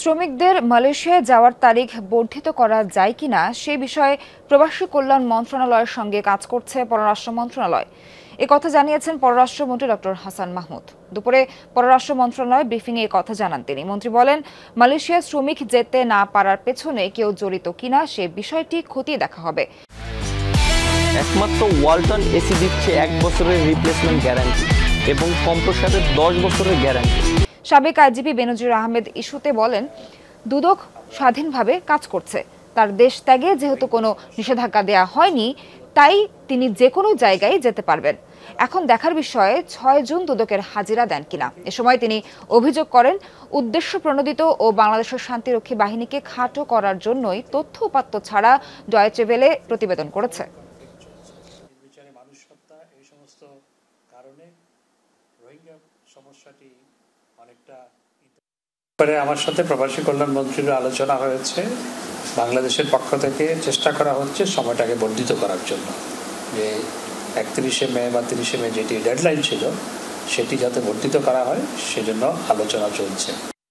শ্রমিকদের মালয়েশিয়ায় যাওয়ার তারিখ বর্ধিত করা যায় কিনা সে বিষয়ে প্রবাসী কল্যাণ মন্ত্রণালয়ের সঙ্গে কাজ করছে পররাষ্ট্র মন্ত্রণালয়। কথা জানিয়েছেন পররাষ্ট্রমন্ত্রী ডক্টর হাসান মাহমুদ। দুপুরে পররাষ্ট্র মন্ত্রণালয় ব্রিফিংয়ে কথা জানান তিনি। মন্ত্রী বলেন, মালয়েশিয়ায় শ্রমিক যেতে না পারার পেছনে কেউ জড়িত কিনা সে বিষয়টি খতিয়ে দেখা হবে। একমাত্র ওয়ালটন এসি দিচ্ছে 1 বছরের রিপ্লেসমেন্ট গ্যারান্টি এবং কম্প্রেসরের 10 বছরের গ্যারান্টি। সাবেক আইজিপি বেনজির আহমেদ ইস্যুতে বলেন, দুদক স্বাধীনভাবে কাজ করছে। তার দেশ ত্যাগে যেহেতু কোনো নিষেধাজ্ঞা দেওয়া হয়নি, তাই তিনি যে কোনো জায়গায় যেতে পারবেন। এখন দেখার বিষয়ে 6 জুন দুদকের হাজিরা দেন কিনা। এ সময় তিনি অভিযোগ করেন, উদ্দেশ্য প্রণোদিত ও বাংলাদেশের শান্তিরক্ষী বাহিনীকে খাটো করার জন্যই তথ্য উপাত্ত ছাড়া ডয়েচে ভেলে প্রতিবেদন করেছে। আমার সাথে প্রবাসী কল্যাণ মন্ত্রীর আলোচনা হয়েছে। বাংলাদেশের পক্ষ থেকে চেষ্টা করা হচ্ছে সময়টাকে বর্ধিত করার জন্য, যে 31শে মে বা 30শে মে যেটি ডেডলাইন ছিল সেটি যাতে বর্ধিত করা হয় সেজন্য আলোচনা চলছে।